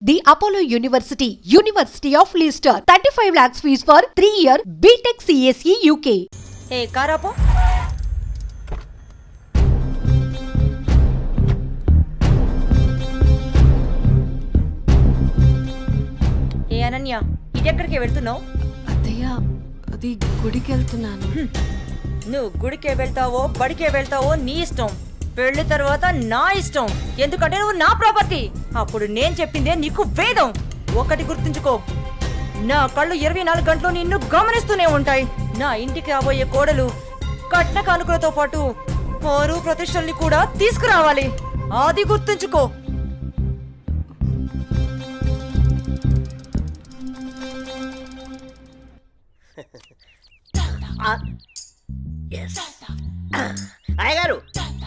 The Apollo University, University of Leicester. 35 lakhs fees for 3-year BTech CSE UK. ఏ కారాపో ఏ అనన్య ఇటెక్కడికి వెళ్తున్నావు? అత్తయ్య అది గుడికి వెళ్తున్నాను. నువ్వు గుడికే వెళ్తావో బడికే వెళ్తావో నీ ఇష్టం. పెళ్లి తర్వాత నా ఇష్టం. ఎందుకంటే నువ్వు నా ప్రాపర్టీ. అప్పుడు నేను చెప్పిందే నీకు వేదం. ఒకటి గుర్తుంచుకో, నా కళ్ళు 24 గంటలు నిన్ను గమనిస్తూనే ఉంటాయి. నా ఇంటికి రాబోయే కోడలు కట్న కానుకలతో పాటు పరువు ప్రతిష్టల్ని కూడా తీసుకురావాలి. అది గుర్తుంచుకో. అయ్యగారు,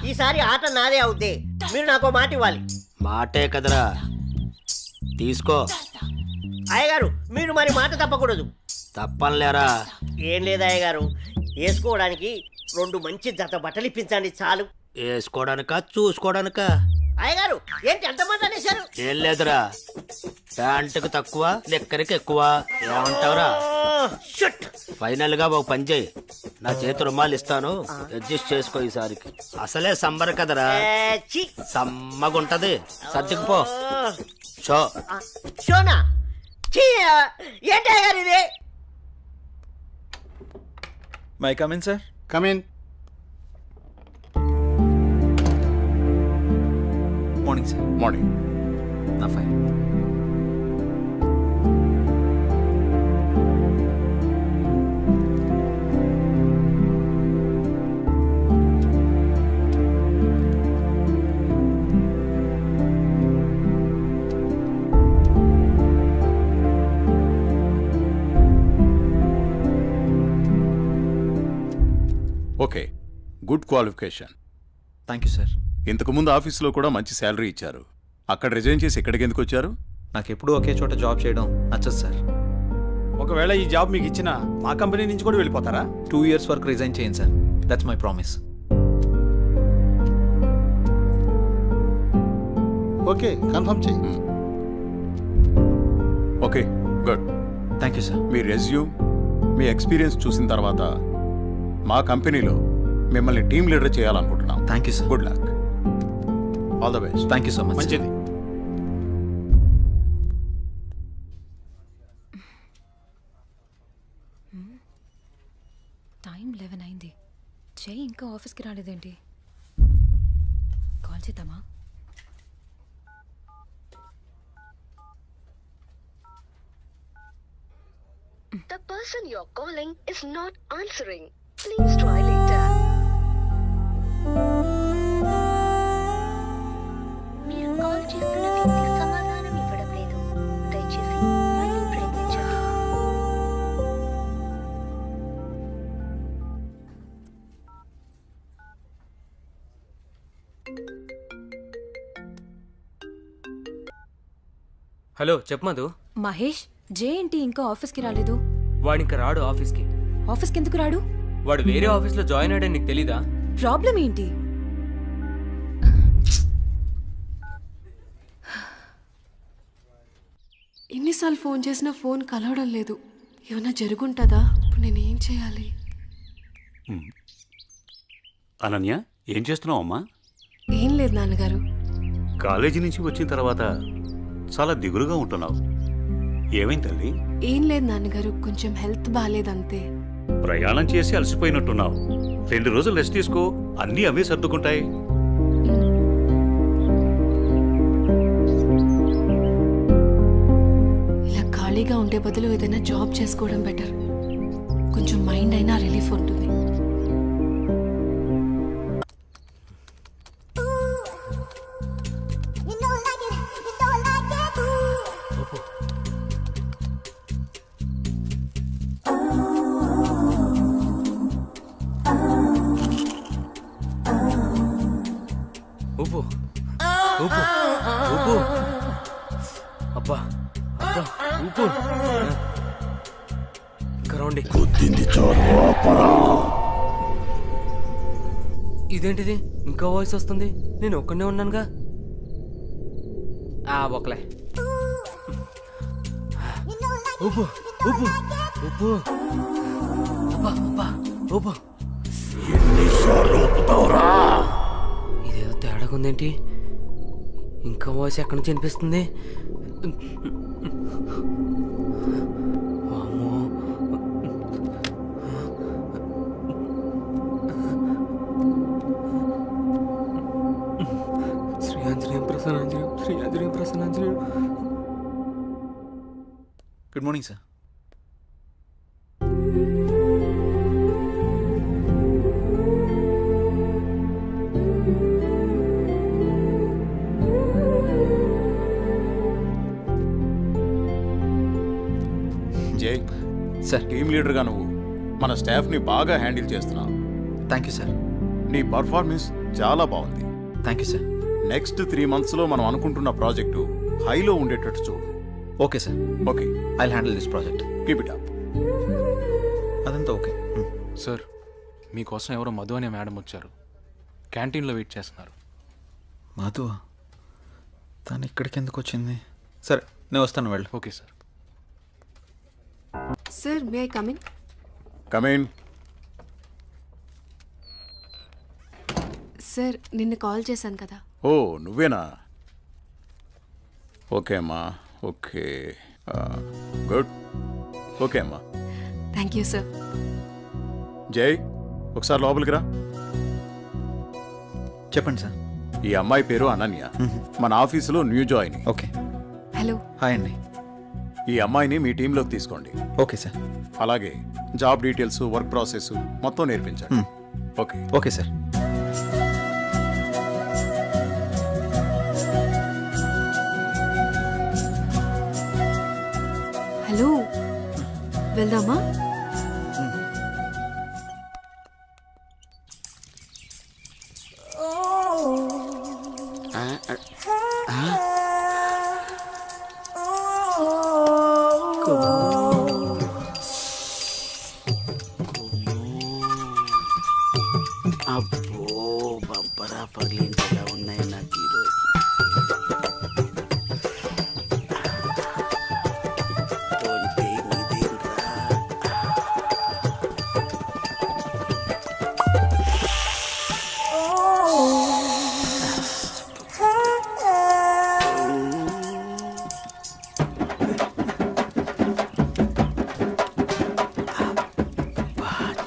ఈసారి ఆట నాదే అవుద్ది. మీరు నాకు మాట ఇవ్వాలి. మాటే కదరా, తీసుకో. అయ్యగారు, మీరు మరి మాట తప్పకూడదు. తప్పనిలేరా? ఏం లేదు అయ్యగారు, వేసుకోవడానికి 2 మంచి జత బట్టలు ఇప్పించండి చాలు. వేసుకోవడానికా చూసుకోవడానికా? అయ్యగారు, ఏంటి ఎంతమంది అనేశారు? ఏం లేదురా, ప్యాంటుకు తక్కువ లెక్కరికి ఎక్కువ. ఏమంటావురా? ఫైనల్ గా ఒక పని చేయి, నా చేతి రుమాలు ఇస్తాను, అడ్జస్ట్ చేసుకో. ఈసారికి అసలే సమ్మర్ కదరా, సమ్మగుంటది. సర్దుకుపో. షో షోనా? ఏంటి అయ్యగారు ఇది? May come in sir. Come in. Morning sir. Morning. నా fine. Okay, good qualification. Thank you sir. ఇంతకుముందు ఆఫీస్లో కూడా మంచి శాలరీ ఇచ్చారు. అక్కడ రిజైన్ చేసి ఇక్కడికి ఎందుకు వచ్చారు? నాకు ఎప్పుడూ ఒకే చోట జాబ్ చేయడం నచ్చదు సార్. ఒకవేళ ఈ జాబ్ మీకు ఇచ్చినా మా కంపెనీ నుంచి కూడా వెళ్ళిపోతారా? 2 years వరకు రిజైన్ చేయండి sir. That's my promise. Okay, confirm చేయి. Okay, good. Thank you sir. మీ రెజ్యూమ్, మీ ఎక్స్పీరియన్స్ చూసిన తర్వాత మా కంపెనీలో మిమ్మల్ని టీమ్ లీడర్ చేయాలనుకుంటున్నాం. Thank you sir. Good luck. All the best. Thank you so much. మంచిది. టైం 11 అయింది. చెయ్యి ఇంకా ఆఫీస్కి రాలేదేంటి? కాల్ చేద్దామా? The person you're calling is not answering. Please try later. మీరు కాల్ చేస్తున్న వ్యక్తి సమాధానం ఇవ్వడం లేదు. దయచేసి మళ్ళీ ప్రయత్నించండి. హలో, చెప్పు మధు. మహేష్, జే ఏంటి ఇంకా ఆఫీస్కి రాలేదు? వాడు ఇంకా రాడు ఆఫీస్కి. ఆఫీస్కి ఎందుకు రాడు? వాడు వేరే ఆఫీస్లో జాయిన్ అయ్యాడని నీకు తెలీదా? ప్రాబ్లం ఏంటి? ఎన్నిసార్లు ఫోన్ చేసినా ఫోన్ కలవడం లేదు. ఏమైనా జరుగుంటుందా? ఇప్పుడు నేను ఏం చేయాలి? అనన్య, ఏం చేస్తున్నావు అమ్మా? ఏం లేదు నాన్నగారు. కాలేజీ నుంచి వచ్చిన తర్వాత చాలా దిగులుగా ఉంటున్నావు. ఏమైంది తల్లి? ఏం లేదు నాన్నగారు, కొంచెం హెల్త్ బాగాలేదంతే. ప్రయాణం చేసి అలసిపోయినట్టున్నావు. 2 రోజులు రెస్ట్ తీసుకో, అన్నీ అవే సర్దుకుంటాయి. ఇలా ఖాళీగా ఉండే బదులు ఏదైనా జాబ్ చేసుకోవడం బెటర్. కొంచెం మైండ్ అయినా రిలీఫ్ ఉంటుంది. ఊపు ఊపు ఊపు. అబ్బా అబ్బా, ఊపు. ఇంకా రౌండి. ఇదేంటిది, ఇంకా వాయిస్ వస్తుంది? నేను ఒక్కనే ఉన్నానుగా. ఒకలే. ఊపు ఊపు ఊపు అబ్బా అబ్బా ఊపు. ఇదేదో తేడాగా ఉందేంటి? ఇంకా వాయిస్ ఎక్కడి నుంచి వినిపిస్తుంది? వామ్మో. శ్రీ ఆంజనేయం ప్రసన్నాంజనేయం, శ్రీ ఆంజనేయం ప్రసన్నాంజనేయం. Good morning sir. జై సార్ టీమ్ లీడర్గా నువ్వు మన స్టాఫ్ని బాగా హ్యాండిల్ చేస్తున్నావు. Thank you sir. నీ పర్ఫార్మెన్స్ చాలా బాగుంది. Thank you sir. నెక్స్ట్ 3 monthsలో మనం అనుకుంటున్న ప్రాజెక్టు హైలో ఉండేటట్టు చూడు. Okay sir. Okay, I handle this project. Keep it up. అదంతా ఓకే. సార్ మీకోసం ఎవరో మధు అనే మేడం వచ్చారు. క్యాంటీన్లో వెయిట్ చేస్తున్నారు. మధు తను ఇక్కడికి ఎందుకు వచ్చింది? సరే నేను వస్తాను, వెళ్ళు. Okay sir. Sir may I come in? Come in. Sir నిన్న కాల్ చేశాను కదా. ఓ నువ్వేనా? ఓకే అమ్మా, ఓకే, గుడ్. ఓకే అమ్మా. Thank you sir. జై ఒకసారి లోపలికి రా. చెప్పండి సార్. ఈ అమ్మాయి పేరు అనన్య, మన ఆఫీసులో new join. Okay. Hello. Hi అండి. ఈ అమ్మాయిని మీ టీంలోకి తీసుకోండి. Okay sir. అలాగే జాబ్ డీటెయిల్స్, వర్క్ ప్రాసెస్ మొత్తం నేర్పించండి. ఓకే. Okay sir. హలో, వెళ్దామా? అబ్బో బంపరా పగిలించేలా ఉన్నాయి నాకు ఈరోజు.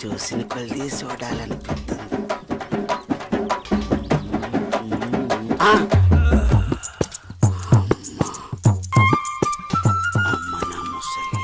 చూసిన కొద్ది చూడాలనిపిస్తుంది. అమ్మ నా ముసలి.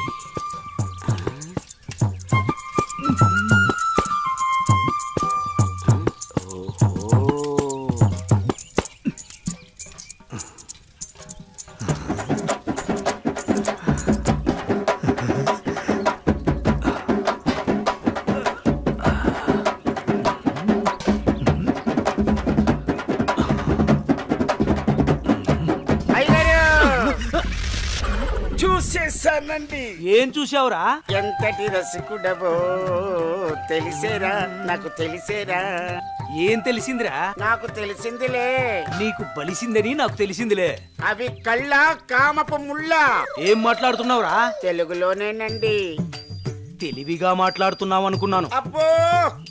చూసేసానండి. ఏం చూసావురా? ఎంతటి రసికుడవో తెలిసేరా, నాకు తెలిసేరా. ఏం తెలిసిందిరా? నాకు తెలిసిందిలే. నీకు బలిసిందని నాకు తెలిసిందిలే. అవి కళ్ళ కామపు ముళ్ళ. ఏం మాట్లాడుతున్నావురా? తెలుగులోనేనండి. తెలివిగా మాట్లాడుతున్నావు అనుకున్నాను. అబ్బో,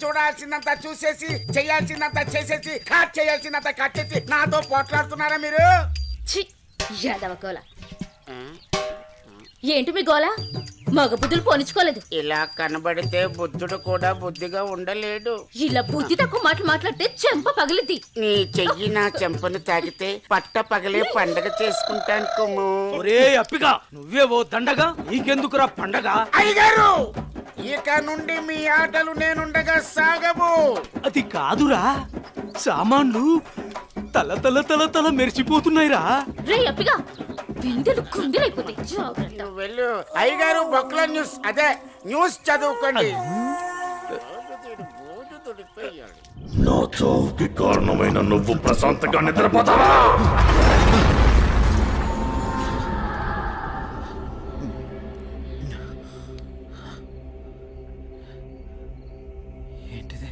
చూడాల్సిందంతా చూసేసి, చేయాల్సిందంతా చేసేసి, కట్ చేయాల్సిందంతా కట్ చేసి నాతో పోట్లాడుతున్నారా మీరు? యాదవ గోల ఏంటి మీ గోల? మగ బుద్ధులు పోనిచ్చుకోలేదు. ఇలా కనబడితే బుద్ధుడు కూడా బుద్ధిగా ఉండలేడు. ఇలా బుద్ధి తక్కువ మాటలు మాట్లాడితే చెంప పగిలిద్ది. నీ చెయ్యి నా చెంపను తాకితే పట్ట పగలే పండగ చేసుకుంటాను కొమ్ము. ఒరే అప్పిగా, నువ్వే ఓ దండగా, నీకెందుకురా పండగ? అయ్యగారు, ఇక నుండి మీ ఆటలు నేనుండగా సాగవు. అది కాదురా, సామాన్లు తల తల తల తల మెరిచిపోతున్నాయిరా. రే అప్పిగా, బిందెలు కుందరైపోతాయి. జాగ్రత్త. నువ్వు వెళ్ళు. అయ్యగారు బొక్కల న్యూస్, అదే న్యూస్ చదువుకోండి. నా చావుకి కారణమైన నువ్వు ప్రశాంతంగా నిద్రపోతావా? ఏంటిది?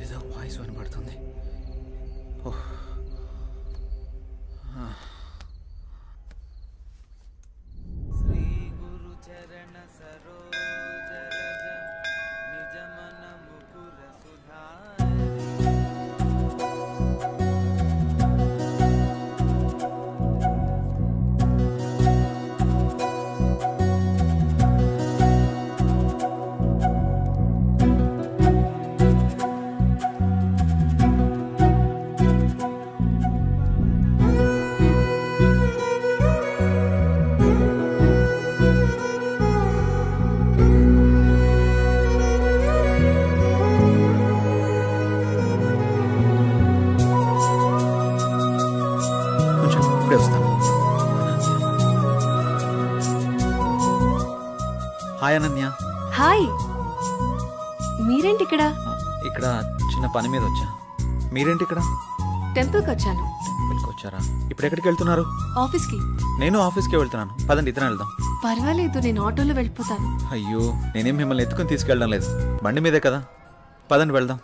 ఏదో వాయిస్ వినబడుతుంది. ఓహ్. శ్రీ కొంచెం ఇప్పుడే వస్తాను. హాయ్ అనన్య. హాయ్, మీరేంటి ఇక్కడ? ఇక్కడ చిన్న పని మీద వచ్చా. మీరేంటి ఇక్కడ? టెంపుల్కి వచ్చాను. టెంపుల్కి వచ్చారా? ఇప్పుడు ఎక్కడికి వెళ్తున్నారు? ఆఫీస్కి. నేను ఆఫీస్కి వెళ్తున్నాను. పదండి, ఇద్దరం వెళ్దాం. పర్వాలేదు, నేను ఆటోలో వెళ్ళిపోతాను. అయ్యో, నేనేం మిమ్మల్ని ఎత్తుకుని తీసుకెళ్ళడం లేదు, బండి మీదే కదా. పదండి వెళ్దాం.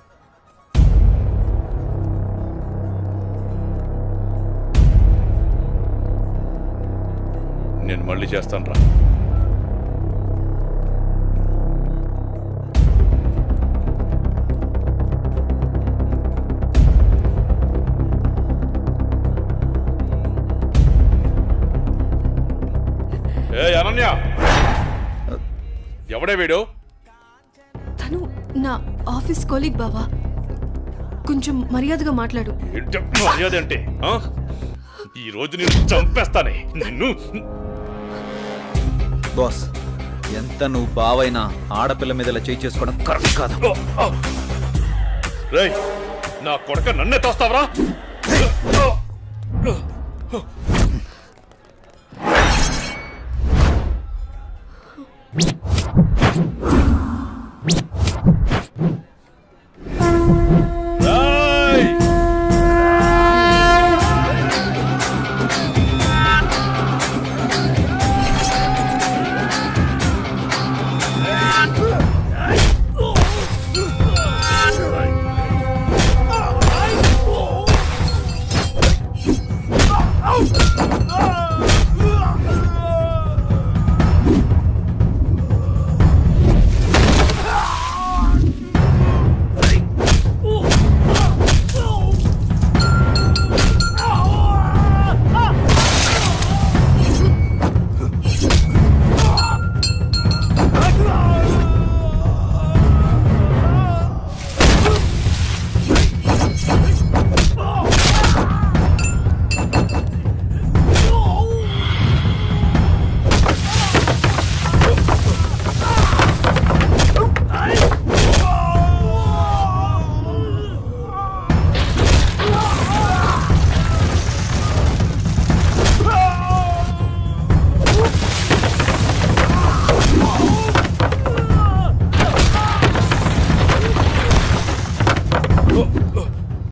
నేను మళ్ళీ చేస్తాను రా. ఏ అనన్య, ఎవడే వీడు? తను నా ఆఫీస్ కొలీగ్ బావా. కొంచెం మర్యాదగా మాట్లాడు. మర్యాద అంటే ఈ రోజు నేను చంపేస్తానే నిన్ను. బాస్, ఎంత నువ్వు బావైనా ఆడపిల్ల మీద ఇలా చేయి చేసుకోవడం కరెక్ట్ కాదు. రేయ్, నా కొడక నన్నే తోస్తావరా?